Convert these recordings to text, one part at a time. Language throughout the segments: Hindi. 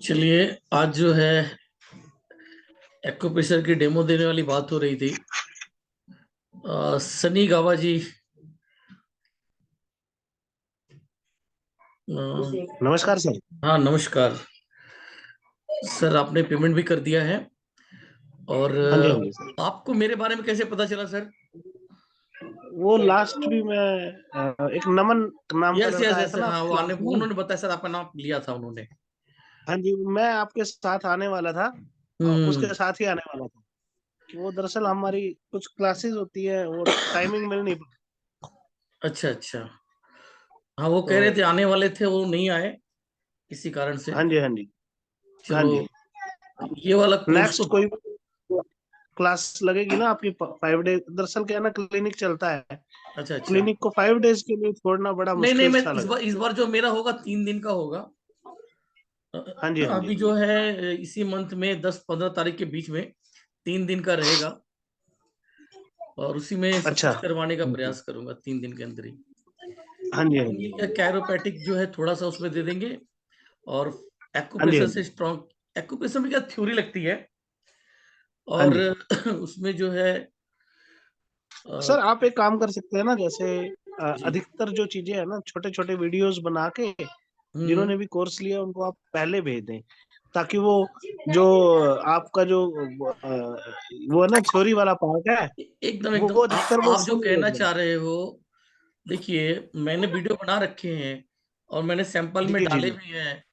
चलिए, आज जो है एक्यूप्रेशर की डेमो देने वाली बात हो रही थी। सनी गावा जी, नमस्कार सर। हाँ नमस्कार सर। आपने पेमेंट भी कर दिया है और हाँ जी, हाँ जी सर। आपको मेरे बारे में कैसे पता चला सर? वो लास्ट भी मैं एक नमन नाम का यस लड़का यस आया यस था ना हाँ, आपकी वो आने क्लास में। उन्होंने बताया सर, आपका नाम लिया था उन्होंने। हाँ जी, मैं आपके साथ आने वाला था। हम्म। उसके साथ ही आने वाला था। वो दरअसल हमारी कुछ क्लासेस होती है, वो टाइमिंग मिल नहीं पाती। अच्छा अच्छा। हाँ, वो तो कह रहे थे आने वाले थे, वो नहीं आए किसी कारण से। हाँ जी, हाँ जी, हाँ चलो, जी। ये वाला कोर्स नेक्स्ट तो कोई क्लास लगेगी ना आपकी 5 डे, दरअसल क्या है ना, क्लिनिक चलता है। अच्छा अच्छा। क्लिनिक को 5 डेज के लिए छोड़ना बड़ा नहीं नहीं, मुश्किल मैं सा इस लग बार रहा इस बार जो मेरा होगा 3 दिन का होगा। है। हाँ जी, हाँ जी, अभी हाँ जो जी। है इसी मंथ में 10-15 तारीख के बीच में 3 दिन का रहेगा और उसी में सब अच्छा। कुछ करवाने का प्रयास करूंगा 3 दिन के अंदर ही। हाँ जी, हाँ मेनली जी, क्या, कैरोपैटिक जो है थोड़ा सा उसमें दे देंगे और हाँ जी, हाँ एक्यूप्रेशर से जी, स्ट्रॉन्ग। एक्यूप्रेशर में क्या थ्योरी लगती है हाँ और जी। उसमें जो है सर आप एक काम कर सकते हैं ना, जैसे जी। अधिकतर जो चीजें है ना, छोटे छोटे वीडियोस बना के हम्म। जिन्होंने भी कोर्स लिया उनको आप पहले भेज दें, ताकि वो जो आपका जो वो है ना, थ्योरी वाला पार्ट है, एकदम वो एकदम, अधिकतर वो आप जो समझ कहना लेते हैं। चाह रहे हो, देखिए मैंने वीडियो बना रखे हैं और मैंने सैंपल में जी जी डाले जी। भी हैं।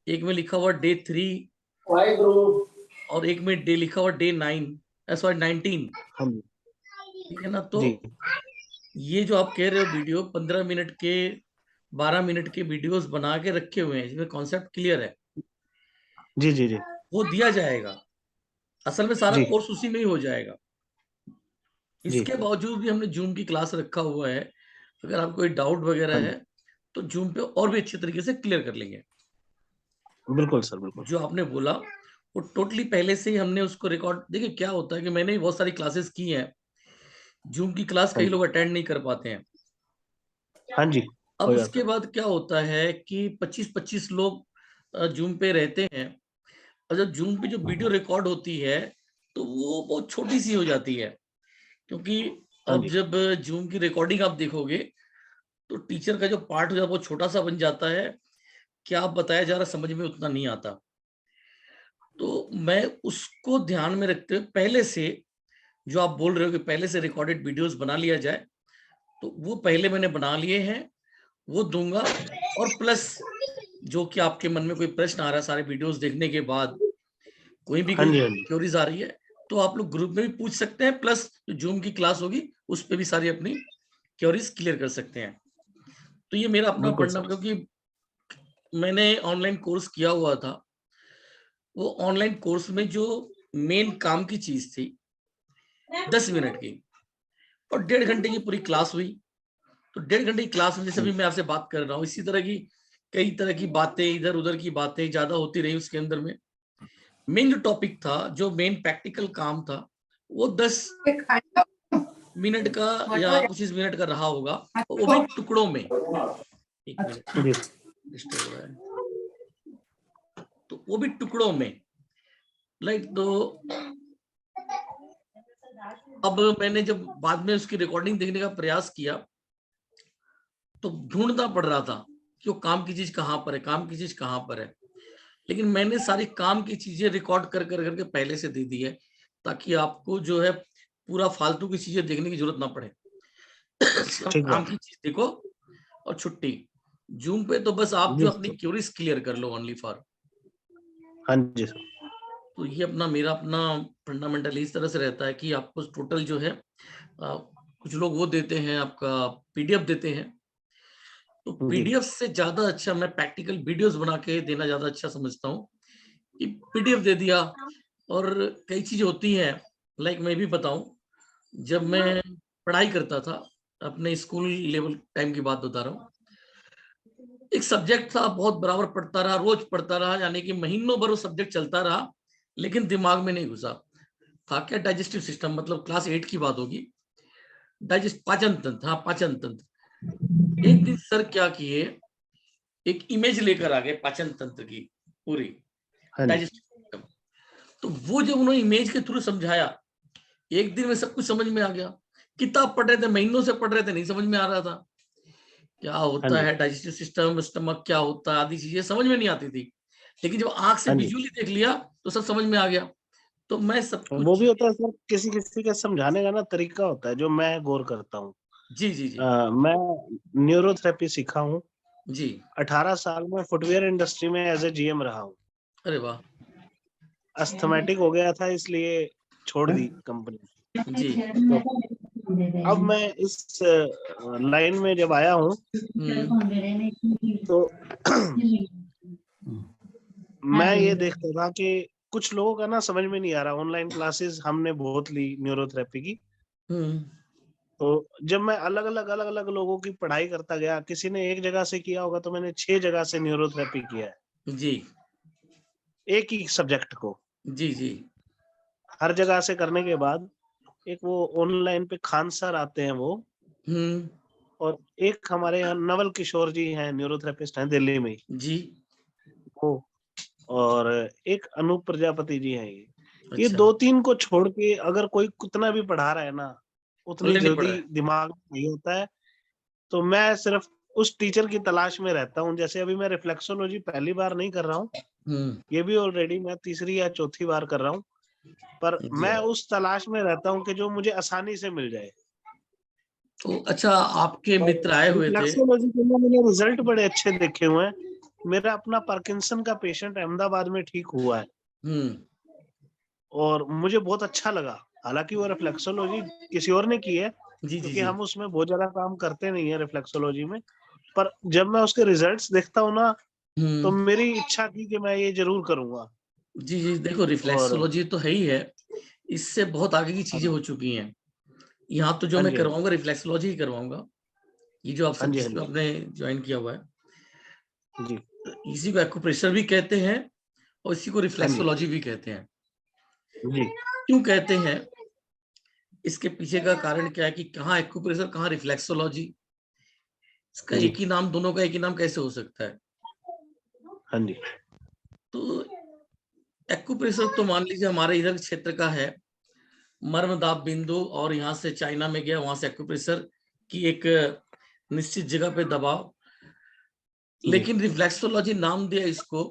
एक में लिखा हुआ डे 3 और एक में डे लिखा हुआ डे 9, सॉरी 19। हाँ जी। ठीक है ना? तो जी ये जो आप कह रहे हो वीडियो 15 मिनट के, 12 मिनट के वीडियोस बना के रखे हुए हैं जिसमें कॉन्सेप्ट क्लियर है, जी जी जी वो दिया जाएगा। असल में सारा जी कोर्स उसी में ही हो जाएगा। जी। इसके बावजूद भी हमने जूम की क्लास रखा हुआ है। अगर आपको कोई डाउट वगैरह हाँ है जी, तो जूम पे और भी अच्छे तरीके से क्लियर कर लेंगे। बिल्कुल सर, बिल्कुल। जो आपने बोला वो टोटली पहले से ही हमने उसको रिकॉर्ड। देखिए क्या होता है कि मैंने भी बहुत सारी क्लासेस की हैं। जूम की क्लास हाँ कई जी, लोग अटेंड नहीं कर पाते हैं। हाँ जी, अब कोई बात उसके बाद क्या होता है कि 25-25 लोग जूम पे रहते हैं और जब जूम पे जो वीडियो रिकॉर्ड होती है तो वो बहुत छोटी सी हो जाती है। क्योंकि हाँ अब जी, जब जूम की रिकॉर्डिंग आप देखोगे तो टीचर का जो पार्ट हो जाता है वो छोटा सा बन जाता है। क्या बताया जा रहा है समझ में उतना नहीं आता। तो मैं उसको ध्यान में रखते हुए पहले से, जो आप बोल रहे हो कि पहले से रिकॉर्डेड वीडियोस बना लिया जाए, तो वो पहले मैंने बना लिए हैं, वो दूंगा। और प्लस जो कि आपके मन में कोई प्रश्न आ रहा है सारे वीडियोस देखने के बाद, कोई भी हाँ कोई जी, हाँ जी, क्वेरीज आ रही है, तो आप लोग ग्रुप में भी पूछ सकते हैं। प्लस जो जूम की क्लास होगी उस पर भी सारी अपनी क्वेरीज क्लियर कर सकते हैं। तो ये मेरा अपना बिल्कुल पढ़ना, सर। क्योंकि मैंने ऑनलाइन कोर्स किया हुआ था। वो ऑनलाइन कोर्स में जो मेन काम की चीज थी 10 मिनट की, और 1.5 घंटे की पूरी क्लास हुई। तो 1.5 घंटे की क्लास में जैसे हाँ भी जी, मैं आपसे बात कर रहा हूँ, इसी तरह की कई तरह की बातें, इधर उधर की बातें ज्यादा होती रही उसके अंदर में। मेन जो टॉपिक था, जो मेन प्रैक्टिकल काम था, वो 10 मिनट का या 25 मिनट का रहा होगा, वो भी टुकड़ों में। 1 मिनट, जी डिस्टर्ब हो रहा है। तो वो भी टुकड़ों में, लाइक तो अब मैंने जब बाद में उसकी रिकॉर्डिंग देखने का प्रयास किया तो ढूंढना पड़ रहा था कि वो काम की चीज कहाँ पर है, काम की चीज कहाँ पर है। लेकिन मैंने सारी काम की चीजें रिकॉर्ड कर कर करके पहले से दे दी है, ताकि आपको जो है पूरा फालतू की चीजें देखने की जरूरत ना पड़े। सिर्फ ठीक काम बात की है। चीज देखो और छुट्टी। जूम पे तो बस आप जी जो अपनी सर। क्यूरीज क्लियर कर लो ओनली फॉर। हाँ जी सर। तो ये अपना मेरा अपना फंडामेंटल इस तरह से रहता है कि आपको टोटल जो है कुछ लोग वो देते हैं, आपका पीडीएफ देते हैं। तो जी पीडीएफ से ज्यादा अच्छा मैं प्रैक्टिकल वीडियोस बना के देना ज्यादा अच्छा समझता हूँ। कि पीडीएफ दे दिया, और कई चीजें होती हैं, लाइक मैं भी बताऊं, जब मैं पढ़ाई करता था, अपने स्कूल लेवल टाइम की बात बता रहा हूँ। एक सब्जेक्ट था, बहुत बराबर पढ़ता रहा, रोज पढ़ता रहा, यानी कि महीनों भर वो सब्जेक्ट चलता रहा, लेकिन दिमाग में नहीं घुसा। था क्या, डाइजेस्टिव सिस्टम, मतलब क्लास 8 की बात होगी। डाइजेस्ट, पाचन तंत्र, हाँ पाचन तंत्र। एक दिन सर क्या किए, एक इमेज लेकर आ गए पाचन तंत्र की पूरी। हाँ जी, डाइजेस्टिव सिस्टम। तो वो जब उन्होंने इमेज के थ्रू समझाया, एक दिन में सब कुछ समझ में आ गया। किताब पढ़ रहे थे, महीनों से पढ़ रहे थे, नहीं समझ में आ रहा था क्या हाँ होता जी, है डाइजेस्टिव सिस्टम, स्टमक क्या होता है, आदि चीजें समझ में नहीं आती थी। लेकिन जब आंख से हाँ जी। विजुअली देख लिया तो सब समझ में आ गया। तो मैं सब वो कुछ भी होता चीजें। है सर, किसी किसी का समझाने का ना तरीका होता है जो मैं गौर करता हूँ। जी जी जी मैं न्यूरोथेरेपी सीखा हूँ। जी। 18 साल में फुटवियर इंडस्ट्री में एज ए जीएम रहा हूँ। अरे वाह। अस्थमेटिक हो गया था इसलिए छोड़ दी कंपनी। जी। तो अब मैं इस लाइन में जब आया हूँ तो मैं ये देखता था कि कुछ लोगों का ना समझ में नहीं आ रहा। ऑनलाइन क्लासेस हमने बहुत ली न्यूरोथेरेपी की। हम्म। तो जब मैं अलग अलग लोगों की पढ़ाई करता गया, किसी ने एक जगह से किया होगा तो मैंने 6 जगह से न्यूरोथेरेपी किया है, जी एक ही सब्जेक्ट को। जी जी। हर जगह से करने के बाद एक वो ऑनलाइन पे खान सर आते हैं वो, हम्म। और एक हमारे यहाँ नवल किशोर जी हैं, न्यूरोथेरेपिस्ट हैं दिल्ली में ही, जी। वो, और एक अनूप प्रजापति जी हैं। ये अच्छा। 2-3 को छोड़ के अगर कोई कितना भी पढ़ा रहा है ना, उतनी पल्ले नहीं पड़ जल्दी रहा है। दिमाग नहीं होता है। तो मैं सिर्फ उस टीचर की तलाश में रहता हूँ। जैसे अभी मैं रिफ्लेक्सोलॉजी पहली बार नहीं कर रहा हूँ, हम्म। ये भी ऑलरेडी मैं तीसरी या चौथी बार कर रहा हूँ। पर जी। मैं उस तलाश में रहता हूँ कि जो मुझे आसानी से मिल जाए। तो अच्छा, आपके और मित्र आए हुए थे। रिफ्लेक्सोलॉजी के लिए मैंने रिजल्ट बड़े अच्छे देखे हुए हैं। मेरा अपना पार्किंसन का पेशेंट अहमदाबाद में ठीक हुआ है हम्म। और मुझे बहुत अच्छा लगा। हालांकि वो रिफ्लेक्सोलॉजी किसी और ने की है, जी जी क्योंकि जी। हम उसमें बहुत ज्यादा काम करते नहीं है रिफ्लेक्सोलॉजी में। पर जब मैं उसके रिजल्ट्स देखता हूँ ना, तो हम्म। मेरी इच्छा थी कि मैं ये जरूर करूंगा। जी जी, देखो और रिफ्लेक्सोलॉजी तो है ही है, इससे बहुत आगे की चीजें हो चुकी हैं। यहाँ तो जो हाँ मैं जी, हाँ जी, करवाऊंगा रिफ्लेक्सोलॉजी ही करवाऊंगा। ये जो आप हाँ सब जी, हाँ जिसमें आपने ज्वाइन किया हुआ है, जी, इसी को एक्यूप्रेशर भी कहते हैं और इसी को हाँ जी, रिफ्लेक्सोलॉजी भी कहते हैं। जी, क्यों कहते हैं, इसके पीछे का कारण क्या है कि कहाँ एक्यूप्रेशर कहाँ रिफ्लेक्सोलॉजी, इसका जी, एक ही नाम, दोनों का एक ही नाम कैसे हो सकता है। हाँ जी, तो एक्यूप्रेशर तो मान लीजिए हमारे इधर क्षेत्र का है, मर्मदाब बिंदु, और यहाँ से चाइना में गया, वहां से एक्यूप्रेशर की एक निश्चित जगह पे दबाव। जी, लेकिन रिफ्लेक्सोलॉजी नाम दिया इसको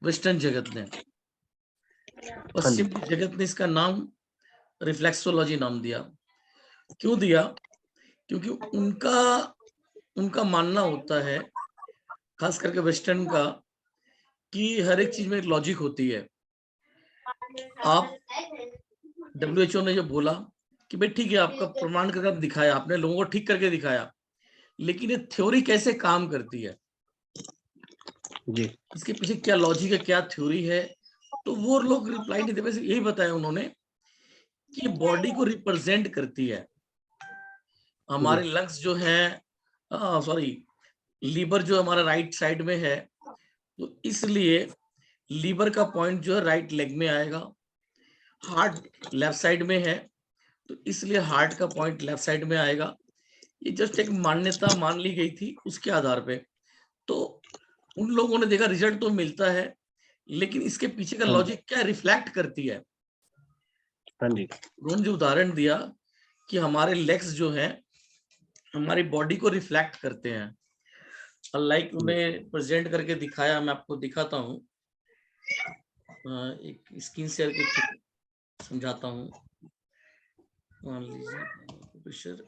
वेस्टर्न जगत ने, हाँ जी, पश्चिम की जगत ने इसका नाम रिफ्लेक्सोलॉजी नाम दिया। क्यों दिया? क्योंकि उनका उनका मानना होता है, खास करके वेस्टर्न का, कि हर एक चीज में एक लॉजिक होती है। आप WHO ने जो बोला कि भाई ठीक है, आपका प्रमाण करके आप दिखाया, आपने लोगों को ठीक करके दिखाया, लेकिन ये थ्योरी कैसे काम करती है, जी, इसके पीछे क्या लॉजिक है, क्या थ्योरी है। तो वो लोग रिप्लाई नहीं दे, बस यही बताया उन्होंने कि बॉडी को रिप्रेजेंट करती है। जी, हमारे लंग्स जो है, सॉरी, लीवर जो हमारा राइट साइड में है, तो इसलिए लीवर का पॉइंट जो है राइट लेग में आएगा। हार्ट लेफ्ट साइड में है, तो इसलिए हार्ट का पॉइंट लेफ्ट साइड में आएगा। ये जस्ट एक मान्यता मान ली गई थी उसके आधार पे। तो उन लोगों ने देखा रिजल्ट तो मिलता है, लेकिन इसके पीछे का हाँ जी, लॉजिक क्या रिफ्लेक्ट करती है। हाँ जी, उन्होंने जो उदाहरण दिया कि हमारे लेग्स जो है हमारी बॉडी को रिफ्लेक्ट करते हैं, लाइक जी, उन्हें प्रेजेंट करके दिखाया। मैं आपको दिखाता हूँ, एक स्क्रीन शेयर के थ्रू समझाता हूँ। मान लीजिए प्रेशर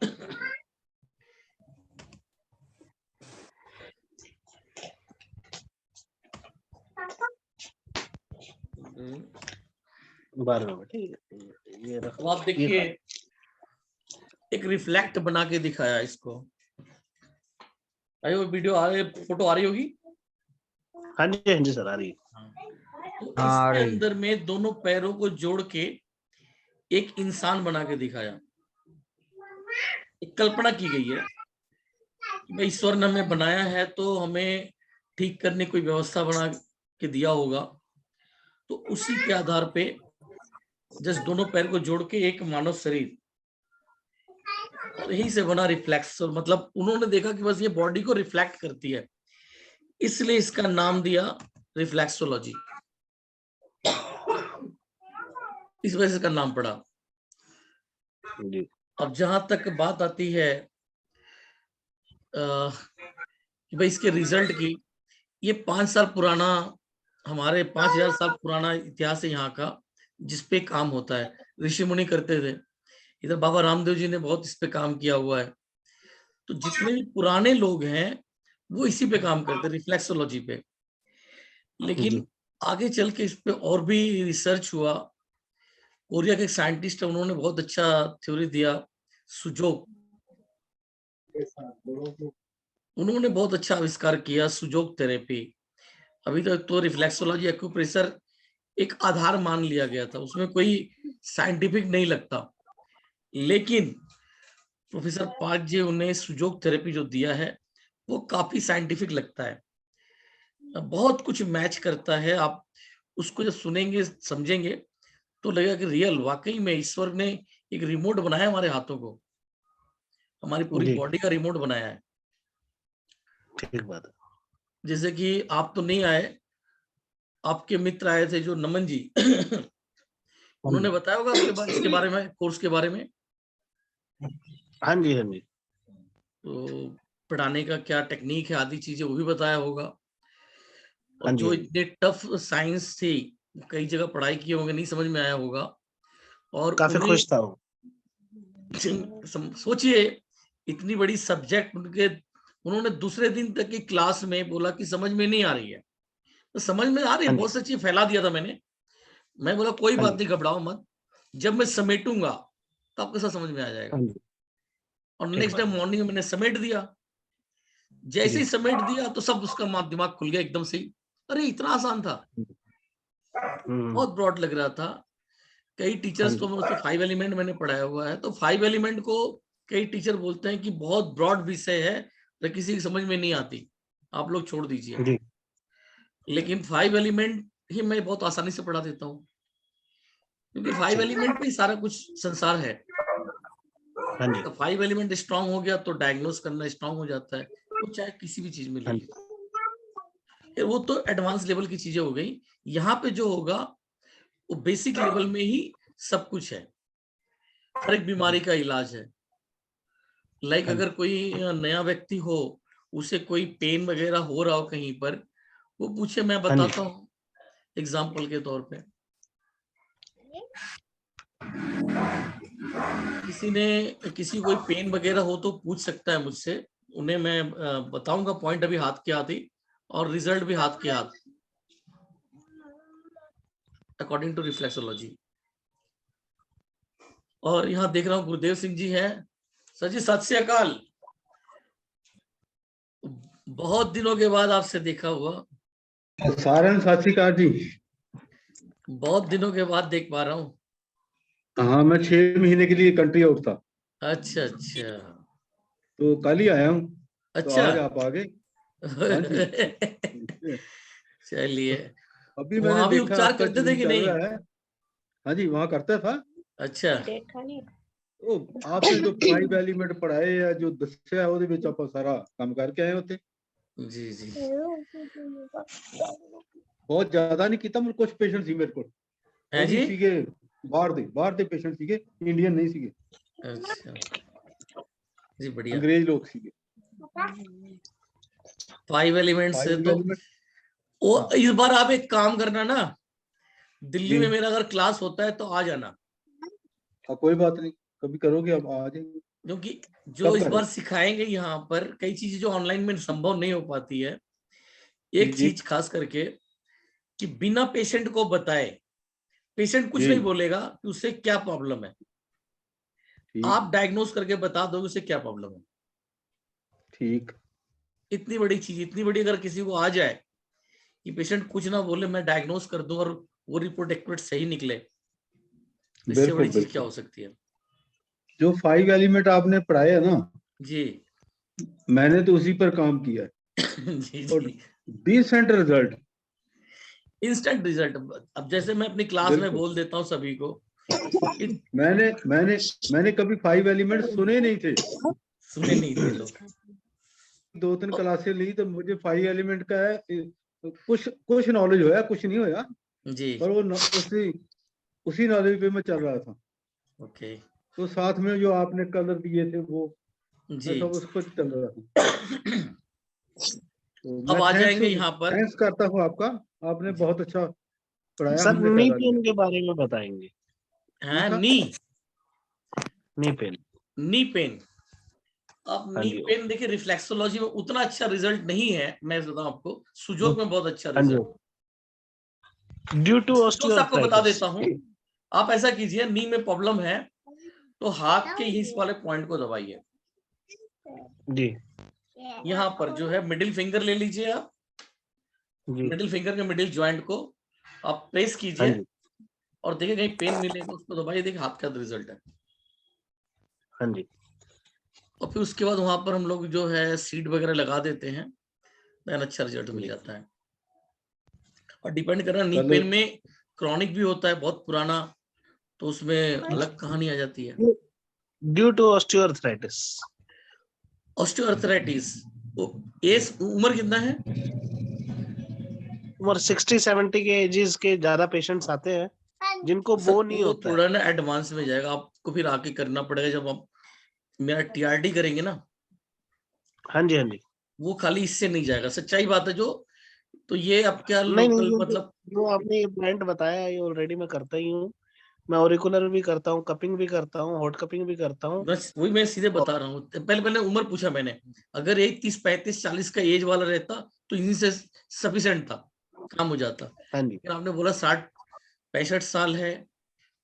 बारह में ठीक है, ये तो रखो, आप ये देखिए, एक रिफ्लेक्ट बना के दिखाया इसको। अरे वो वीडियो आ रही, फोटो आ रही होगी। हाँ जी, हाँ जी सर, आ रही है। हाँ। तो हाँ आ इसके रही। अंदर में दोनों पैरों को जोड़ के एक इंसान बना के दिखाया। एक कल्पना की गई है कि भाई ईश्वर ने हमें बनाया है तो हमें ठीक करने की कोई व्यवस्था बना के दिया होगा। तो उसी के आधार पे जस्ट दोनों पैर को जोड़ के एक मानव शरीर, और यही से बना रिफ्लेक्स। मतलब उन्होंने देखा कि बस ये बॉडी को रिफ्लेक्ट करती है, इसलिए इसका नाम दिया रिफ्लेक्सोलॉजी। इस वजह से इसका नाम पड़ा। जी अब जहां तक बात आती है कि भाई इसके रिजल्ट की, ये 5 साल पुराना, हमारे 5000 साल पुराना इतिहास है यहाँ का, जिसपे काम होता है। ऋषि मुनि करते थे, इधर बाबा रामदेव जी ने बहुत इस पे काम किया हुआ है। तो जितने भी पुराने लोग हैं वो इसी पे काम करते हैं, रिफ्लेक्सोलॉजी पे। लेकिन जी आगे चल के इस पे और भी रिसर्च हुआ। कोरिया के एक साइंटिस्ट है, उन्होंने बहुत अच्छा थ्योरी दिया, सुजोग। उन्होंने बहुत अच्छा आविष्कार किया, सुजोग थेरेपी। अभी तक तो रिफ्लेक्सोलॉजी, एक्यूप्रेशर एक आधार मान लिया गया था, उसमें कोई साइंटिफिक नहीं लगता। लेकिन प्रोफेसर पार्क जी उन्हें सुजोग थेरेपी जो दिया है वो काफी साइंटिफिक लगता है, बहुत कुछ मैच करता है। आप उसको जब सुनेंगे समझेंगे तो लगेगा कि रियल वाकई में ईश्वर ने एक रिमोट बनाया हमारे हाथों को, हमारी पूरी जी बॉडी का रिमोट बनाया है। ठीक बात है। जैसे कि आप तो नहीं आए, आपके मित्र आए थे जो नमन जी हाँ उन्होंने जी बताया होगा आपके बारे, इसके बारे में, कोर्स के बारे में। हाँ जी हाँ जी तो पढ़ाने का क्या टेक्निक है, आदि चीजें वो भी बताया होगा। और हाँ जी जो हाँ जी इतने टफ साइंस थी, कई जगह पढ़ाई किए होंगे, नहीं समझ में आया होगा। और काफी उन्हें खुश था वो। सोचिए, इतनी बड़ी सब्जेक्ट उनके, उन्होंने दूसरे दिन तक की क्लास में बोला कि समझ में नहीं आ रही है, तो समझ में आ रही है, हाँ जी बहुत सी चीज फैला दिया था मैंने। मैं बोला कोई हाँ बात जी नहीं, घबराओ मत, जब मैं समेटूंगा तो आपको सब समझ में आ हाँ जाएगा। जी और ठीक नेक्स्ट डे बात है। मॉर्निंग में मैंने समेट दिया। जैसे जी ही समेट दिया तो सब उसका दिमाग खुल गया एकदम से ही। अरे इतना आसान था, हम्म बहुत ब्रॉड लग रहा था। कई हाँ टीचर्स को, जी मैं उसमें 5 एलिमेंट मैंने पढ़ाया हुआ है, तो 5 एलिमेंट को कई टीचर बोलते हैं कि बहुत ब्रॉड विषय है, तो किसी की समझ में नहीं आती, आप लोग छोड़ दीजिए। जी लेकिन 5 एलिमेंट ही मैं बहुत आसानी से पढ़ा देता हूँ, क्योंकि 5 ठीक एलिमेंट पे ही सारा कुछ संसार है। हाँ जी तो 5 एलिमेंट स्ट्रांग हो गया तो डायग्नोस करना स्ट्रांग हो जाता है, वो चाहे किसी भी चीज में ले हाँ लीजिए। फिर वो तो एडवांस लेवल की चीजें हो गई। यहाँ पे जो होगा वो बेसिक लेवल में ही सब कुछ है, हर एक बीमारी का इलाज है। लाइक हाँ अगर जी कोई नया व्यक्ति हो, उसे कोई पेन वगैरह हो रहा हो कहीं पर, वो पूछे, मैं हाँ जी बताता हूँ एग्जाम्पल के तौर पे। किसी ने, किसी कोई पेन वगैरह हो तो पूछ सकता है मुझसे, उन्हें मैं बताऊंगा पॉइंट अभी हाथ के हाथ ही, और रिजल्ट भी हाथ के हाथ, अकॉर्डिंग टू रिफ्लेक्सोलॉजी। और यहाँ देख रहा हूँ गुरुदेव सिंह जी हैं। सर जी सत श्री अकाल, बहुत दिनों के बाद आपसे देखा हुआ, सारन सत श्री अकाल जी। बहुत दिनों के बाद देख पा रहा हूँ। हाँ, मैं 6 महीने के लिए कंट्री आउट था, अच्छा अच्छा तो कल ही आया हूँ, तो अच्छा आज आप आ गए। हाँ जी। चलिए, अभी मैंने वहां भी देखा उपचार आपका करते थे जूम कि चल नहीं? रहा है। हाँ जी, वहाँ करता था। अच्छा तो आपने जो 5 एलिमेंट पढ़ाए या जो दस्या ਉਹਦੇ ਵਿੱਚ ਆਪਾਂ सारा काम करके आए होते। जी जी बहुत ज्यादा नहीं ਕੀਤਾ, कुछ पेशेंट ਸੀ ਮੇਰੇ ਕੋਲ, है ਉਹ ਵੀ जी। ਸੀਗੇ ਬਾਹਰ ਦੇ पेशेंट ਸੀਗੇ, इंडियन नहीं ਸੀਗੇ, अच्छा जी, बढ़िया। अंग्रेज लोग ਸੀਗੇ। 5 एलिमेंट से 5 तो एलिमेंट। वो, हाँ इस बार आप एक काम करना ना, दिल्ली जी, में मेरा अगर क्लास होता है तो आ जाना, हाँ कोई बात नहीं, कभी करोगे आप आ जाएंगे। क्योंकि जो कब इस करें? बार सिखाएंगे यहाँ पर कई चीजें जो ऑनलाइन में संभव नहीं हो पाती है। एक जी चीज खास करके कि बिना पेशेंट को बताए, पेशेंट कुछ जी नहीं बोलेगा कि उसे क्या प्रॉब्लम है, ठीक आप डायग्नोस करके बता दोगे उसे क्या प्रॉब्लम है। ठीक। इतनी बड़ी चीज, इतनी बड़ी अगर किसी को आ जाए कि पेशेंट कुछ ना बोले, मैं डायग्नोस कर दूं और वो रिपोर्ट एक्यूरेट सही निकले, तो इससे बड़ी बिल्कुल चीज क्या बिल्कुल। हो सकती है। जो 5 एलिमेंट आपने पढ़ाए है ना, जी मैंने तो उसी पर काम किया है, जी और जी, डिसेंट रिजल्ट। Instant result. अब जैसे मैं अपनी क्लास में बिल्कुल। बोल देता हूँ सभी को कि मैंने मैंने मैंने कभी 5 एलिमेंट सुने नहीं थे। सुने नहीं थे लोग। 2-3 क्लासें ली तो मुझे 5 एलिमेंट का है कुछ कुछ नॉलेज होया, कुछ नहीं होया, जी पर वो उसी उसी नॉलेज पे मैं चल रहा था। ओके तो साथ में जो आपने कलर दिए थे वो मैं जी। सब उस पर चल रहा था। तो अब मैं आ जाएंगे यहाँ पर। थैंक्स करता हूँ आपका। आपने बहुत अच्छा पढ़ाया, सर हमने नी फायदा लिया। पेन के बारे में बताएंगे। है नी नी पेन। Knee pain. अब हाँ नी जी। पेन देखिए, रिफ्लेक्सोलॉजी में उतना अच्छा रिजल्ट नहीं है, मैं बताऊं आपको, सुजोग में बहुत अच्छा हाँ जी, रिजल्ट। ड्यू टू सुजोग से आपको बता ऑस्टियोआर्थराइटिस। देता हूँ। आप ऐसा कीजिए, नी में प्रॉब्लम है तो हाथ के इस वाले पॉइंट को दबाइए। जी यहाँ पर जो है मिडिल फिंगर ले लीजिए आप, जी। मिडिल फिंगर के मिडिल जॉइंट को आप प्रेस हाँ कीजिए जी। और देखिए कहीं पेन मिलेगा, उसको दबाइए, देखिए हाथ का रिजल्ट है। हाँ जी। और फिर उसके बाद वहां पर हम लोग जो है सीड वगैरह लगा देते हैं, देन अच्छा रिजल्ट मिल जाता है। और डिपेंड कर रहा है, नी कल पेन में क्रॉनिक भी होता है बहुत पुराना, तो उसमें अलग कहानी आ जाती है। Due to osteoarthritis. Osteoarthritis, age उम्र कितना है? उम्र 60-70 के एजेस के ज्यादा पेशेंट्स आते हैं जिनको सर वो नहीं वो होता है। थोड़ा ना एडवांस में जाएगा, आपको फिर आके करना पड़ेगा जब आप मेरा टीआरडी करेंगे ना, हाँ जी। हाँ जी। वो खाली इससे नहीं जाएगा, सच्चाई बात है जो। तो ये अब क्या नहीं नहीं, लोकल जो मतलब, जो आपने ये पॉइंट बताया है, ये ऑलरेडी मैं करता ही हूँ। मैं ऑरिकुलर भी करता हूँ, कपिंग भी करता हूँ, हॉट कपिंग भी करता हूँ। बस वही मैं सीधे और बता रहा हूँ। पहले पहले उम्र पूछा मैंने, अगर एक 30-35-40 का एज वाला रहता तो इन्हीं से सफिशिएंट था, काम हो जाता। हाँ जी। लेकिन आपने बोला 60-65 साल है,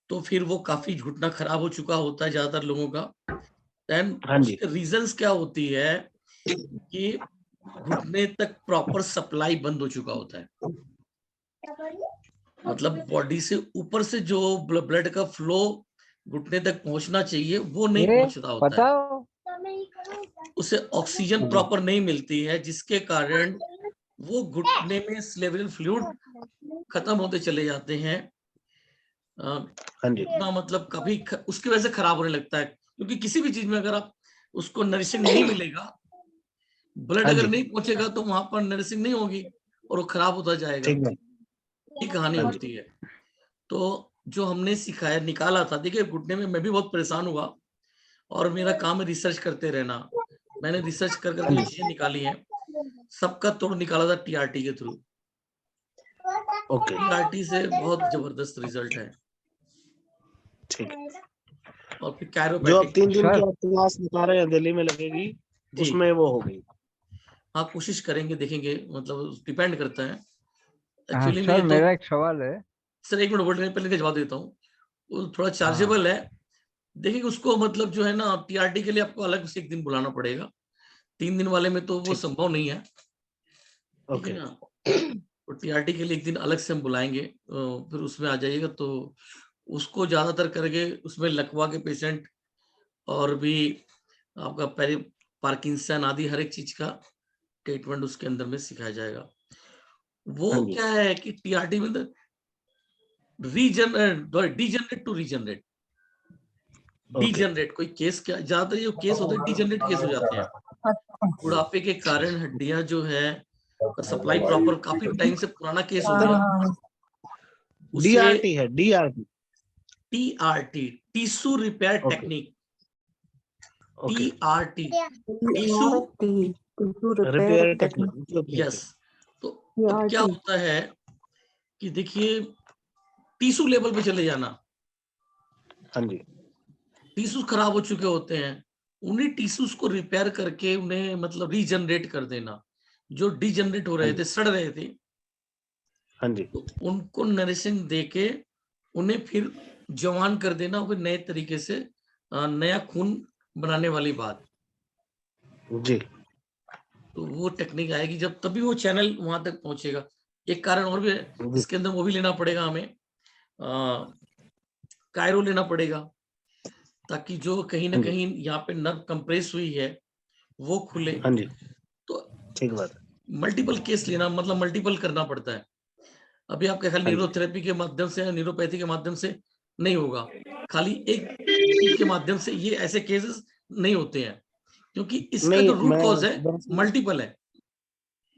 तो फिर वो काफी घुटना खराब हो चुका होता है ज्यादातर लोगों का। देन हाँ जी। उसके रीजंस क्या होती है कि घुटने तक प्रॉपर सप्लाई बंद हो चुका होता है, मतलब बॉडी से ऊपर से जो ब्लड का फ्लो घुटने तक पहुंचना चाहिए वो नहीं पहुंचता होता है, उसे ऑक्सीजन जी। प्रॉपर नहीं मिलती है, जिसके कारण वो घुटने में स्लेवल फ्लूइड खत्म होते चले जाते हैं। हाँ जी। घुटना मतलब कभी उसकी वजह से खराब होने लगता है, क्योंकि किसी भी चीज में अगर आप उसको नरिशिंग नहीं मिलेगा, ब्लड हाँ अगर जी। नहीं पहुंचेगा तो वहां पर नरिशिंग नहीं होगी और वो खराब होता जाएगा। ठीक है। ये कहानी हाँ जी। होती है। तो जो हमने सिखाया निकाला था, देखिए घुटने में मैं भी बहुत परेशान हुआ, और मेरा काम है रिसर्च करते रहना। मैंने रिसर्च कर हाँ करके जो जी। चीजें निकाली हैं, सबका तोड़ निकाला था टीआरटी के थ्रू। ओके। टीआरटी से बहुत जबरदस्त रिजल्ट है। ठीक है। और फिर जो अब 3 दिन कैरोपैटिक। की सर आप क्लास बता रहे हैं दिल्ली में लगेगी, जी उसमें वो हो गई। हाँ, कोशिश करेंगे, देखेंगे, मतलब डिपेंड करता है हाँ एक्चुअली में। सर, ये तो मेरा एक सवाल है। सर 1 मिनट बोल रहे हैं, पहले का जवाब देता हूँ। वो थोड़ा हाँ चार्जेबल है। देखिए उसको मतलब जो है ना, टीआरटी के लिए आपको अलग से एक दिन बुलाना पड़ेगा, 3 दिन वाले में तो वो ठीक। संभव नहीं है। ठीक है ओके। ना, तो टीआरटी के लिए एक दिन अलग से हम बुलाएंगे, फिर उसमें आ जाइएगा। तो उसको ज्यादातर करके उसमें लकवा के पेशेंट, और भी आपका पार्किंसन आदि हर एक चीज का ट्रीटमेंट उसके अंदर में सिखाया जाएगा। वो हाँ जी। क्या है कि टीआरटी में degenerate to regenerate, okay. Degenerate कोई केस, क्या ज्यादातर जो केस होते हैं डीजनरेट केस हो जाते हैं। बुढ़ापे के कारण हड्डियां जो है सप्लाई प्रॉपर, काफी टाइम से पुराना केस हो सर गया, उसे डीआरटी है, DRT. TRT, tissue repair okay. Technique, okay. TRT, tissue. Repair technique. Okay. Yes. तो अब क्या होता है कि देखिए, टिश्यू लेवल पे चले जाना, हाँ जी। टिश्यूज खराब हो चुके होते हैं, उन्हीं टिश्यूज को रिपेयर करके उन्हें मतलब रीजनरेट कर देना। जो डीजनरेट हो हाँ रहे जी। थे, सड़ रहे थे, हाँ जी। तो उनको नरिशिंग देके उन्हें फिर जवान कर देना, फिर नए तरीके से नया खून बनाने वाली बात। जी। तो वो टेक्निक आएगी जब, तभी वो चैनल वहां तक पहुंचेगा। एक कारण और भी है जी। इसके अंदर, वो भी लेना पड़ेगा हमें, कायरो लेना पड़ेगा, ताकि जो कहीं ना हाँ जी। कहीं यहाँ पे नर्व कंप्रेस हुई है वो खुले। हाँ जी। तो ठीक बात है। मल्टीपल केस लेना, मतलब मल्टीपल करना पड़ता है। अभी आपके खाली हाँ जी। न्यूरोथेरेपी के माध्यम से या न्यूरोपैथी के माध्यम से नहीं होगा, खाली एक चीज के माध्यम से ये ऐसे केसेस नहीं होते हैं, क्योंकि इसका नहीं, जो रूट मैं कॉज है दरअसल मल्टीपल है।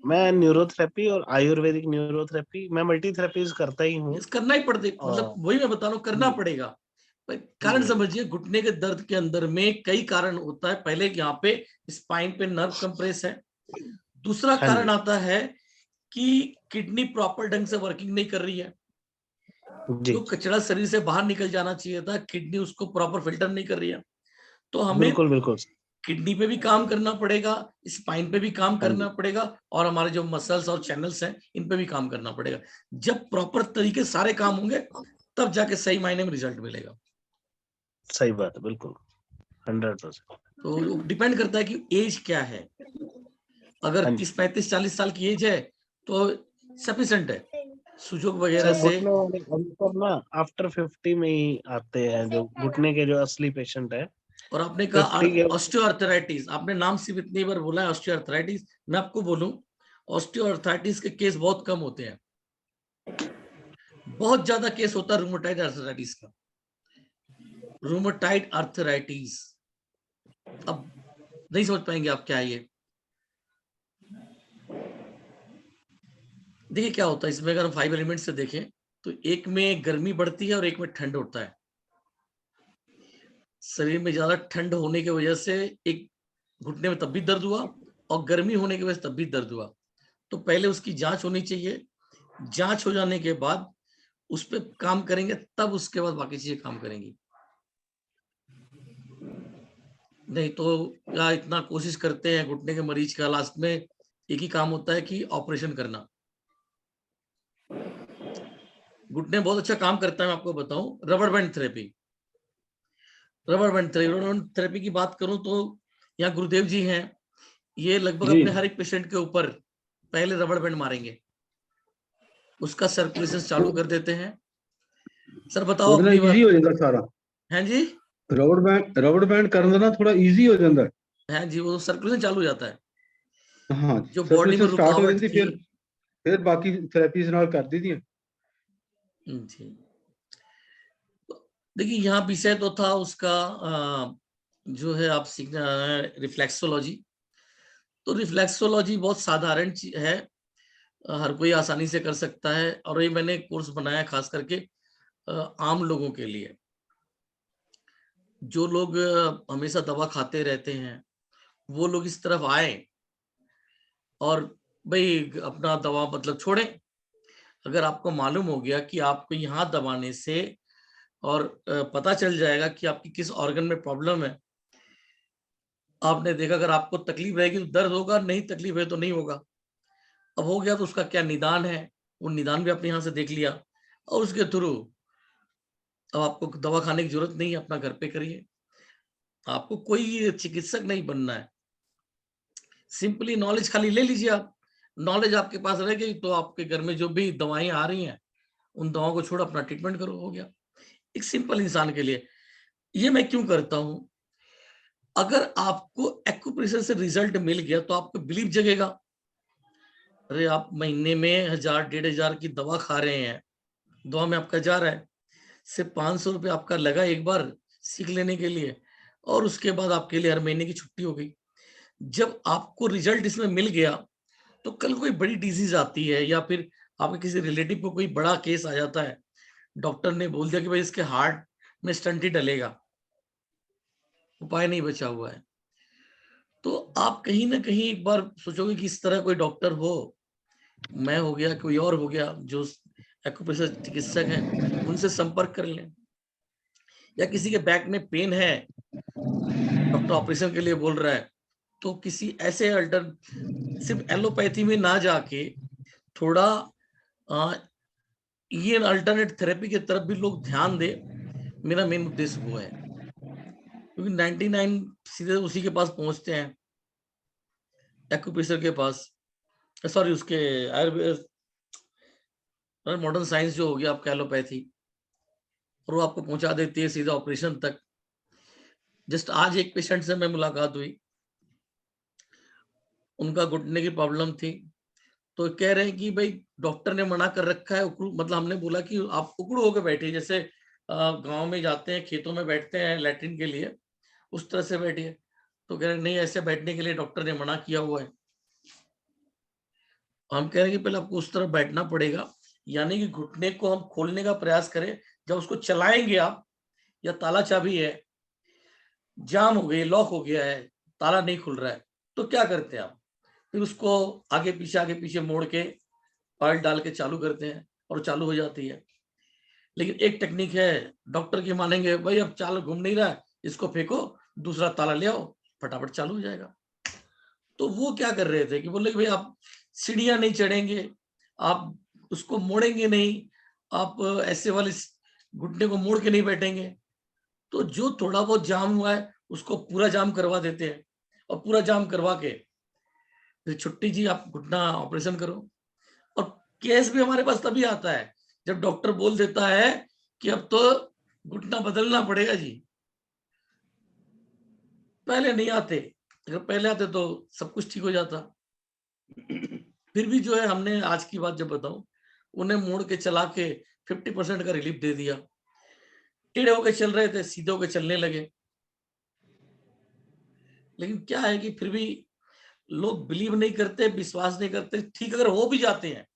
मैं न्यूरोथेरेपी और आयुर्वेदिक न्यूरोथेरेपी, मैं मल्टी थेरेपीज करता ही हूँ। करना ही पड़ते, मतलब और वही मैं बता रहा हूँ, करना जी पड़ेगा। पर कारण जी समझिए, घुटने के दर्द के अंदर में कई कारण होता है। पहले यहाँ पे स्पाइन पे नर्व कंप्रेस है। दूसरा हाँ कारण जी आता है कि किडनी प्रॉपर ढंग से वर्किंग नहीं कर रही है। जी जो कचरा शरीर से बाहर निकल जाना चाहिए था, किडनी उसको प्रॉपर फिल्टर नहीं कर रही है। तो हमें बिल्कुल बिल्कुल। किडनी पे भी काम करना पड़ेगा, स्पाइन पे भी काम हाँ करना जी पड़ेगा, और हमारे जो मसल्स और चैनल्स हैं इन पे भी काम करना पड़ेगा। जब प्रॉपर तरीके सारे काम होंगे, तब जाके सही मायने में रिजल्ट मिलेगा। सही बात है, बिल्कुल 100%। तो डिपेंड करता है कि एज क्या है। अगर हाँ जी 30-35-40 साल की एज है तो सफिशिएंट है। सुजोग वगैरह सर, से। घुटने वाले अंतर ना आफ्टर 50 में ही आते हैं, जो घुटने के जो असली पेशेंट है और आपने कहा 50 के। ऑस्टियोआर्थराइटिस, आपने नाम सिर्फ इतनी बार बोला है ऑस्टियोआर्थराइटिस। मैं आपको बोलूं, ऑस्टियोआर्थराइटिस के केस बहुत कम होते हैं। बहुत ज्यादा केस होता है रूमेटाइड आर्थराइटिस का। रूमेटाइड आर्थराइटिस, अब नहीं समझ पाएंगे आप क्या है ये। देखिए क्या होता है इसमें, अगर हम 5 एलिमेंट से देखें तो एक में गर्मी बढ़ती है और एक में ठंड होता है। शरीर में ज्यादा ठंड होने की वजह से एक घुटने में तब भी दर्द हुआ, और गर्मी होने की वजह से तब भी दर्द हुआ। तो पहले उसकी जांच होनी चाहिए। जांच हो जाने के बाद उस पर काम करेंगे, तब उसके बाद बाकी चीजें काम करेंगी। नहीं तो क्या इतना कोशिश करते हैं घुटने के मरीज का, लास्ट में एक ही काम होता है कि ऑपरेशन करना। घुटने बहुत अच्छा काम करता है। मैं आपको बताऊं, rubber band therapy. Rubber band therapy की बात करूं तो यहाँ गुरुदेव जी हैं, ये लगभग जी अपने हर एक पेशेंट के ऊपर पहले रबर बैंड मारेंगे, उसका सर्कुलेशन चालू कर देते हैं। सर बताओ ਉਹਦੇ ਨਾਲ अपनी ਈਜ਼ੀ बात। ਹੋ ਜਾਂਦਾ ਸਾਰਾ। हैं जी? ਰਬੜ ਬੈਂਡ ਕਰਨ ਦਾ ਨਾ ਥੋੜਾ ਈਜ਼ੀ ਹੋ ਜਾਂਦਾ। हैं जी, वो सर्कुलेशन चालू हो जाता है। ਹਾਂ जो बॉडी में ਸਰਕੂਲੇਸ਼ਨ ਸਟਾर्ट ਹੋ रुकावट ਜਾਂਦੀ, थी। ਫਿਰ ਬਾਕੀ ਥੈਰੇਪੀਜ਼ ਨਾਲ ਕਰ ਦਈਦੀਆਂ। जी, देखिए यहाँ विषय तो था उसका जो है आप सीखना है रिफ्लेक्सोलॉजी। तो रिफ्लेक्सोलॉजी बहुत साधारण चीज है, हर कोई आसानी से कर सकता है। और ये मैंने कोर्स बनाया खास करके आम लोगों के लिए। जो लोग हमेशा दवा खाते रहते हैं, वो लोग इस तरफ आए और भाई अपना दवा मतलब छोड़ें। अगर आपको मालूम हो गया कि आपको यहाँ दबाने से, और पता चल जाएगा कि आपकी किस ऑर्गन में प्रॉब्लम है। आपने देखा, अगर आपको तकलीफ रहेगी तो दर्द होगा, नहीं तकलीफ है तो नहीं होगा। अब हो गया तो उसका क्या निदान है, वो निदान भी आपने यहाँ से देख लिया, और उसके थ्रू अब आपको दवा खाने की जरूरत नहीं है, अपना घर पे करिए। आपको कोई चिकित्सक नहीं बनना है, सिंपली नॉलेज खाली ले लीजिए आप। नॉलेज आपके पास रह गई तो आपके घर में जो भी दवाएं आ रही हैं, उन दवाओं को छोड़ अपना ट्रीटमेंट करो, हो गया। एक सिंपल इंसान के लिए ये मैं क्यों करता हूं, अगर आपको एक्यूप्रेशर से रिजल्ट मिल गया तो आपको बिलीव जगेगा। अरे आप महीने में 1000-1500 की दवा खा रहे हैं, दवा में आपका जा रहा है, सिर्फ 500 रुपये आपका लगा एक बार सीख लेने के लिए, और उसके बाद आपके लिए हर महीने की छुट्टी हो गई। जब आपको रिजल्ट इसमें मिल गया, तो कल कोई बड़ी डिजीज आती है या फिर आपके किसी रिलेटिव को कोई बड़ा केस आ जाता है, डॉक्टर ने बोल दिया कि भाई इसके हार्ट में स्टंट ही डलेगा, उपाय नहीं बचा हुआ है, तो आप कहीं ना कहीं एक बार सोचोगे कि इस तरह कोई डॉक्टर हो, मैं हो गया कोई और हो गया जो एक्यूप्रेशर चिकित्सक हैं, उनसे संपर्क कर लें। या किसी के बैक में पेन है, डॉक्टर ऑपरेशन के लिए बोल रहा है, तो किसी ऐसे अल्टर, सिर्फ एलोपैथी में ना जाके थोड़ा ये अल्टरनेट थेरेपी की तरफ भी लोग ध्यान दे, मेरा मेन उद्देश्य वो है। क्योंकि 99 सीधे उसी के पास पहुंचते हैं, एक्यूप्रेशर के पास, सॉरी उसके आयुर्वेद मॉडर्न साइंस जो हो गया आपका एलोपैथी, और वो आपको पहुंचा देती है सीधा ऑपरेशन तक। जस्ट आज एक पेशेंट से मैं मुलाकात हुई, उनका घुटने की प्रॉब्लम थी, तो कह रहे हैं कि भाई डॉक्टर ने मना कर रखा है उकड़ू, मतलब हमने बोला कि आप उकड़ू होकर बैठिए, जैसे गांव में जाते हैं खेतों में बैठते हैं लैट्रिन के लिए, उस तरह से बैठिए। तो कह रहे नहीं, ऐसे बैठने के लिए डॉक्टर ने मना किया हुआ है। हम कह रहे हैं कि पहले आपको उस तरफ बैठना पड़ेगा, यानी कि घुटने को हम खोलने का प्रयास करें। जब उसको चलाएंगे आप, या ताला चाबी है, जाम हो गई, लॉक हो गया है, ताला नहीं खुल रहा है, तो क्या करते हैं आप? फिर उसको आगे पीछे मोड़ के ऑयल डाल के चालू करते हैं और चालू हो जाती है। लेकिन एक टेक्निक है, डॉक्टर की मानेंगे, भाई अब चाल घूम नहीं रहा है, इसको फेंको, दूसरा ताला ले आओ, फटाफट चालू हो जाएगा। तो वो क्या कर रहे थे कि बोले कि भाई आप सीढ़ियां नहीं चढ़ेंगे, आप उसको मोड़ेंगे नहीं, आप ऐसे वाले घुटने को मोड़ के नहीं बैठेंगे। तो जो थोड़ा बहुत जाम हुआ है उसको पूरा जाम करवा देते हैं, और पूरा जाम करवा के फिर छुट्टी जी, आप घुटना ऑपरेशन करो। और केस भी हमारे पास तभी आता है जब डॉक्टर बोल देता है कि अब तो घुटना बदलना पड़ेगा जी। पहले नहीं आते, अगर पहले आते तो सब कुछ ठीक हो जाता। फिर भी जो है, हमने आज की बात जब बताऊं, उन्हें मोड़ के चला के 50% का रिलीफ दे दिया। टेढ़े होके चल रहे थे, सीधे होके चलने लगे। लेकिन क्या है कि फिर भी लोग बिलीव नहीं करते, विश्वास नहीं करते। ठीक अगर हो भी जाते हैं,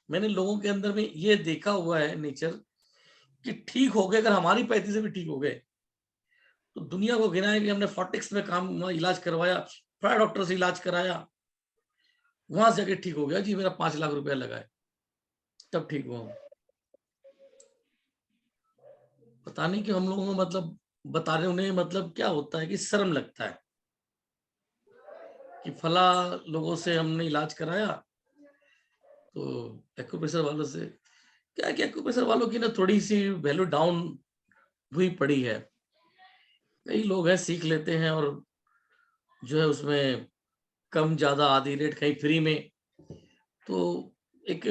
मैंने लोगों के अंदर में ये देखा हुआ है नेचर कि ठीक हो गए, अगर हमारी पैथी से भी ठीक हो गए तो दुनिया को गिनाए कि हमने फोर्टिक्स में काम इलाज करवाया, फायर डॉक्टर से इलाज कराया, वहां से जाके ठीक हो गया जी, मेरा 5 लाख रुपया लगा है, तब ठीक हुआ। पता नहीं कि हम लोगों को मतलब बता रहे, उन्हें मतलब क्या होता है कि शर्म लगता है कि फला लोगों से हमने इलाज कराया। तो एक्यूप्रेशर वालों से क्या है कि एक्यूप्रेशर वालों की ना थोड़ी सी वैल्यू डाउन हुई पड़ी है। कई लोग हैं सीख लेते हैं और जो है उसमें कम ज्यादा आधी रेट, कहीं फ्री में, तो एक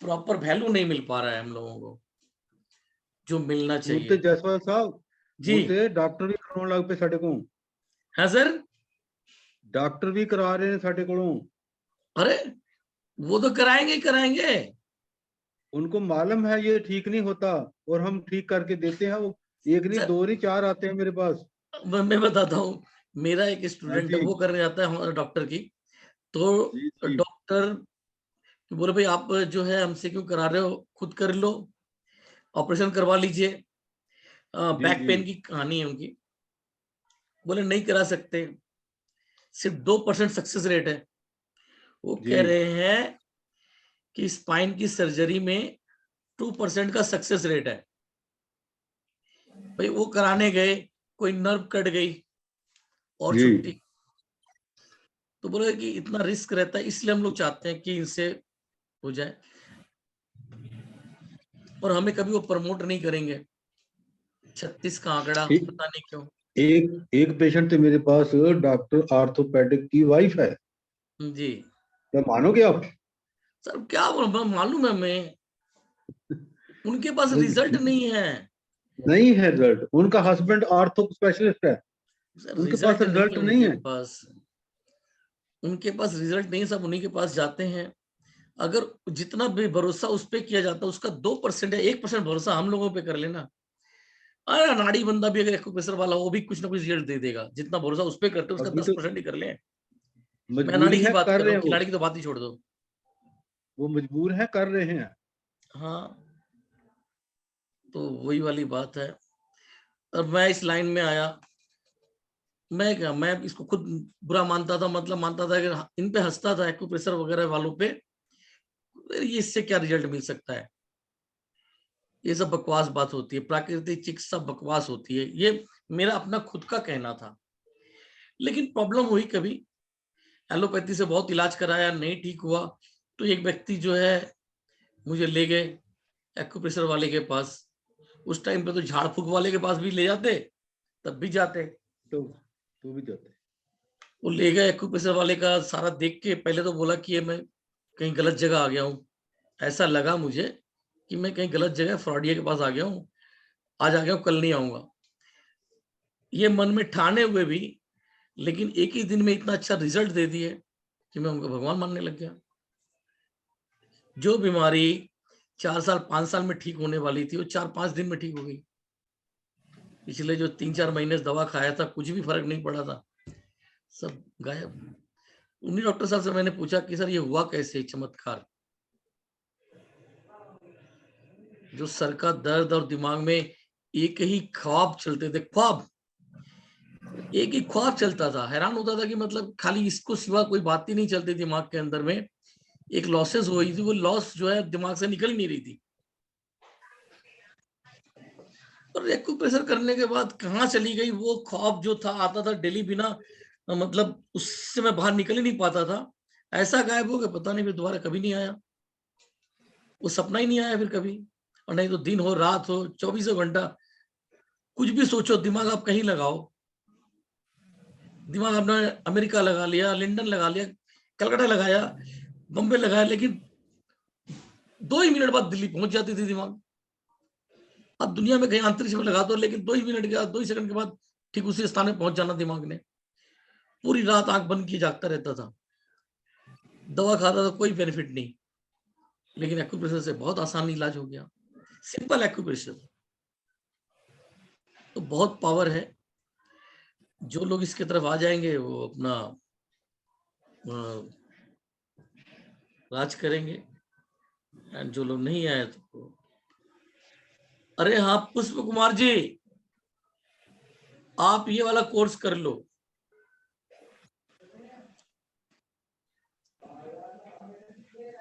प्रॉपर वैल्यू नहीं मिल पा रहा है हम लोगों को जो मिलना ਹੁਣ ਤੇ चाहिए। ਜਸਵਾਲ ਸਾਹਿਬ जी ਹੁਣ ਤੇ ਡਾਕਟਰ ਵੀ ਕਰਾਉਣ ਲੱਗ ਪਏ ਸਾਡੇ ਕੋਲ हाँ सर। ਡਾਕਟਰ ਵੀ ਕਰਾ ਰਹੇ ਨੇ ਸਾਡੇ ਕੋਲੋਂ अरे वो तो कराएंगे ही कराएंगे। उनको मालूम है ये ठीक नहीं होता और हम ठीक करके देते हैं वो एक नहीं सर दो नहीं चार आते हैं मेरे पास मैं बताता हूँ, मेरा एक हाँ स्टूडेंट है, जी वो करने जाता है हमारा डॉक्टर की। तो जी जी डॉक्टर बोले भाई आप जो है हमसे क्यों करा रहे हो, खुद कर लो, ऑपरेशन करवा लीजिए। जी बैक जी पेन की कहानी है उनकी। बोले नहीं करा सकते, सिर्फ 2% सक्सेस रेट है। वो जी कह रहे हैं कि स्पाइन की सर्जरी में 2% का सक्सेस रेट है। भाई वो कराने गए, कोई नर्व कट गई और जी छुट्टी। तो बोले कि इतना रिस्क रहता है, इसलिए हम लोग चाहते हैं कि इनसे हो जाए, और हमें कभी वो प्रमोट नहीं करेंगे। 36 का आंकड़ा, एक पता नहीं क्यों। एक पेशेंट थे मेरे पास डॉक्टर आर्थोपेडिक की वाइफ है जी क्या मानोगे आप सर, क्या मालूम है हमें, उनके पास रिजल्ट नहीं है। नहीं है रिजल्ट उनका हस्बैंड आर्थो स्पेशलिस्ट है सर उनके पास रिजल्ट नहीं है रिजल्ट नहीं उनके है पास, उनके पास रिजल्ट नहीं है, सब उन्हीं के पास जाते हैं। अगर जितना भी भरोसा उस पे किया जाता है, उसका 2% या 1% भरोसा हम लोगों पे कर लेना। अरे नाड़ी बंदा भी अगर एक्यूप्रेशर वाला, वो भी कुछ ना कुछ रिजल्ट दे देगा। जितना भरोसा उस पे करते हैं उसका अभी तो 10% ही कर ले। मैं अनाड़ी मजबूरी की है बात कर कर रहा रहे हूँ, हैं खिलाड़ी की तो बात ही छोड़ दो। वो मजबूर है कर रहे हैं हाँ, तो वही वाली बात है। और मैं इस लाइन में आया, मैं इसको खुद बुरा मानता था, मतलब मानता था कि इन पे हंसता था एक्यूप्रेशर वगैरह वालों पे, ये इससे क्या रिजल्ट मिल सकता है, ये सब बकवास बात होती है, प्राकृतिक चिकित्सा बकवास होती है, ये मेरा अपना खुद का कहना था। लेकिन प्रॉब्लम हुई कभी, एलोपैथी से बहुत इलाज कराया, नहीं ठीक हुआ, तो एक व्यक्ति जो है मुझे ले गए एक्यूप्रेशर वाले के पास। उस टाइम पे तो झाड़ फूक वाले के पास भी ले जाते, तब भी जाते। तो भी जाते वो ले गए एक्यूप्रेशर वाले का सारा देख के, पहले तो बोला कि ये मैं कहीं गलत जगह आ गया हूँ, ऐसा लगा मुझे कि मैं कहीं गलत जगह फ्रॉडिया के पास आ गया हूँ, आज आ गया हूँ, कल नहीं आऊंगा, ये मन में ठाने हुए भी। लेकिन एक ही दिन में इतना अच्छा रिजल्ट दे दिए कि मैं उनको भगवान मानने लग गया। जो बीमारी 4 साल 5 साल में ठीक होने वाली थी, वो 4-5 दिन में ठीक हो गई। पिछले जो 3-4 महीने से दवा खाया था, कुछ भी फर्क नहीं पड़ा था, सब गायब। उन्हीं डॉक्टर साहब से मैंने पूछा कि सर ये हुआ कैसे चमत्कार, जो सर का दर्द और दिमाग में एक ही ख्वाब चलते थे, ख्वाब, एक ही ख्वाब चलता था। हैरान होता था कि मतलब खाली इसको सिवा कोई बात ही नहीं चलती दिमाग के अंदर में। एक लॉसेस हो रही थी, वो लॉस जो है दिमाग से निकल ही नहीं रही थी। और एक्यूप्रेशर करने के बाद कहाँ चली गई वो ख्वाब जो था, आता था डेली बिना मतलब उससे मैं बाहर निकल ही नहीं पाता था। ऐसा गायब हो गया, पता नहीं फिर दोबारा कभी नहीं आया। वो सपना ही नहीं आया फिर कभी। और नहीं तो दिन हो रात हो 24 घंटा कुछ भी सोचो, दिमाग आप कहीं लगाओ, दिमाग आपने अमेरिका लगा लिया, लंदन लगा लिया, कलकत्ता लगाया, बम्बे लगाया, लेकिन 2 ही मिनट बाद दिल्ली पहुंच जाती थी दिमाग। अब दुनिया में कहीं अंतरिक्ष में लगा दो, लेकिन 2 ही मिनट के बाद, 2 ही सेकंड के बाद ठीक उसी स्थान में पहुंच जाना दिमाग ने। पूरी रात आंख बंद किए जागता रहता था, दवा खाता था, कोई बेनिफिट नहीं। लेकिन एक्यूप्रेशर से बहुत आसान इलाज हो गया, सिंपल एक्यूप्रेशर। तो बहुत पावर है। जो लोग इसके तरफ आ जाएंगे वो अपना राज करेंगे, एंड जो लोग नहीं आए तो अरे हाँ पुष्प कुमार जी, आप ये वाला कोर्स कर लो।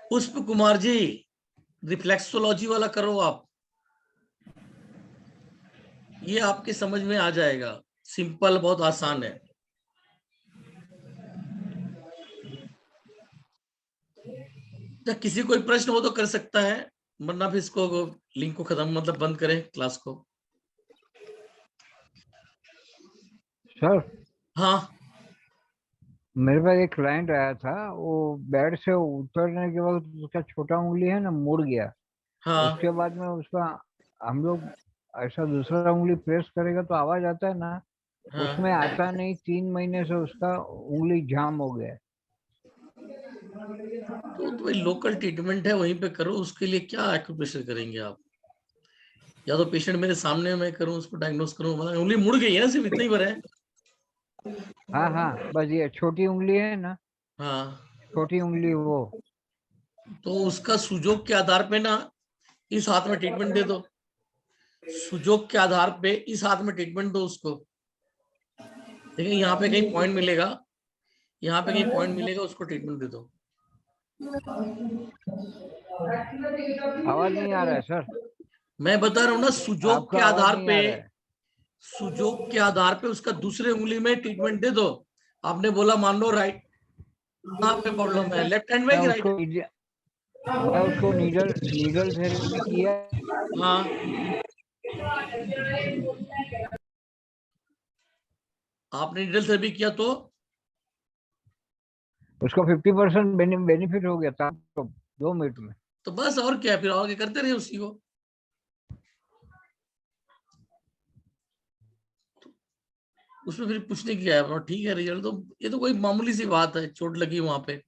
पुष्प कुमार जी, रिफ्लेक्सोलॉजी वाला करो आप, ये आपके समझ में आ जाएगा, सिंपल, बहुत आसान है। जब किसी कोई प्रश्न हो तो कर सकता है, वरना फिर इसको लिंक को खत्म, मतलब बंद करें क्लास को। सर हाँ मेरे पास एक क्लाइंट आया था, वो बेड से उतरने के बाद उसका छोटा उंगली है ना मुड़ गया। हाँ उसके बाद में उसका, हम लोग ऐसा दूसरा उंगली प्रेस करेगा तो आवाज आता है ना, उसमें हाँ, आता नहीं। 3 महीने से उसका उंगली जाम हो गया है। तो भाई लोकल ट्रीटमेंट है, वहीं पे करो। उसके लिए क्या एक्यूप्रेशर करेंगे आप? या तो पेशेंट मेरे सामने मैं करूं, उसको डायग्नोस करूं, मतलब उंगली मुड़ गई है, सिर्फ इतना ही भरा है। हाँ हाँ, बस ये छोटी उंगली है ना, हाँ, छोटी उंगली वो। तो उसका सुजोग के आधार पे ना इस हाथ में ट्रीटमेंट दे दो, सुजोग के आधार पे इस हाथ में ट्रीटमेंट दो उसको। देखिए यहाँ पे कहीं पॉइंट मिलेगा, यहाँ पे कहीं पॉइंट मिलेगा, उसको ट्रीटमेंट दे दो। आवाज नहीं आ रहा है सर, मैं बता रहा हूँ ना, सुजोग के आपका आवाज आधार नहीं पे, आ रहा है। सुजोग के आधार पे उसका दूसरे उंगली में ट्रीटमेंट दे दो। आपने बोला मान लो राइट, कहाँ पे प्रॉब्लम है, लेफ्ट हैंड में मैं कि राइट? उसको मैं उसको नीडल नीडल थेरेपी किया। हाँ, आपने नीडल थेरेपी किया तो उसको 50% बेनिफिट हो गया था तो 2 मिनट में। तो बस, और क्या, फिर आगे करते रहे उसी को। उसमें फिर पूछने की है, ठीक है रिजल्ट तो, ये तो कोई मामूली सी बात है, चोट लगी वहां पे।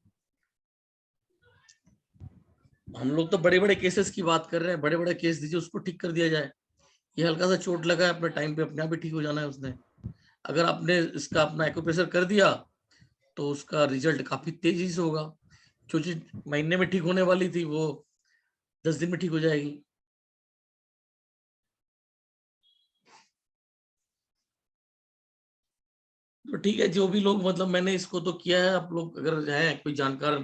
हम लोग तो बड़े बड़े केसेस की बात कर रहे हैं, बड़े बड़े केस दीजिए, उसको ठीक कर दिया जाए। ये हल्का सा चोट लगा है, अपने टाइम पे अपने आप ही ठीक हो जाना है उसने। अगर आपने इसका अपना एक्यूप्रेशर कर दिया तो उसका रिजल्ट काफी तेजी से होगा। जो चीज महीने में ठीक होने वाली थी वो 10 दिन में ठीक हो जाएगी। तो ठीक है, जो भी लोग, मतलब मैंने इसको तो किया है, आप लोग अगर है कोई जानकार,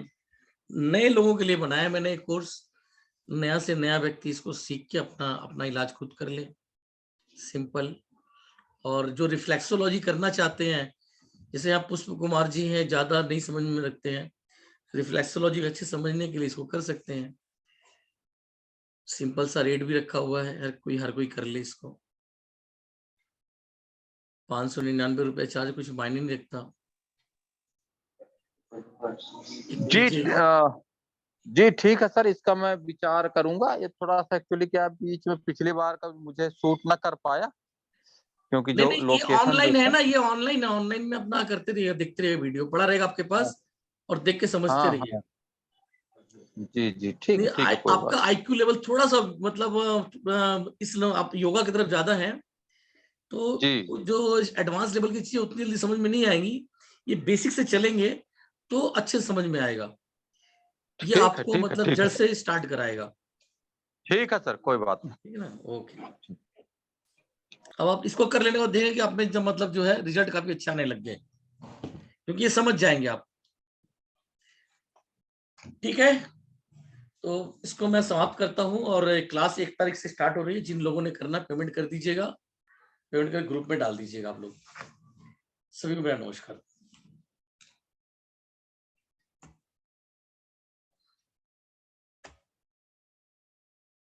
नए लोगों के लिए बनाया मैंने एक कोर्स, नया से नया व्यक्ति इसको सीख के अपना अपना इलाज खुद कर ले, सिंपल। और जो रिफ्लेक्सोलॉजी करना चाहते हैं, जैसे आप पुष्प कुमार जी हैं, ज्यादा नहीं समझ में रखते हैं, रिफ्लेक्सोलॉजी अच्छे समझने के लिए इसको कर सकते हैं। सिंपल सा रेट भी रखा हुआ है, हर कोई कर ले इसको। 599 रुपए चार्ज, कुछ मायने नहीं रखता। जी जी ठीक है सर, इसका मैं विचार करूंगा। ये थोड़ा सा एक्चुअली क्या, बीच में पिछली बार का मुझे शूट ना कर पाया, क्योंकि नहीं जो नहीं, ये लोकेशन जो ऑनलाइन है था। ना, ये ऑनलाइन है, ऑनलाइन में अपना करते रहिए, देखते रहिए, वीडियो पड़ा रहेगा आपके पास, और देख के समझते हाँ रहिए। हाँ, जी जी नहीं, ठीक है, कोई आपका बात। आईक्यू लेवल थोड़ा सा, मतलब आप योगा की तरफ ज्यादा है, तो जी जो एडवांस लेवल की चीजें उतनी जल्दी समझ में नहीं आएंगी। ये बेसिक से चलेंगे तो अच्छे से समझ में आएगा। ये ठीक है, आपको ठीक है, मतलब ठीक जड़ है। से स्टार्ट कराएगा। ठीक है सर, कोई बात नहीं। ठीक है ना, ओके। अब आप इसको कर लेने को देखेंगे कि आप में जब मतलब जो है रिजल्ट काफी अच्छा आने लग गए, क्योंकि ये समझ जाएंगे आप। ठीक है, तो इसको मैं समाप्त करता हूं और क्लास 1 तारीख से स्टार्ट हो रही है। जिन लोगों ने करना पेमेंट कर दीजिएगा, पेमेंट कर ग्रुप में डाल दीजिएगा आप लोग। सभी को मेरा नमस्कार।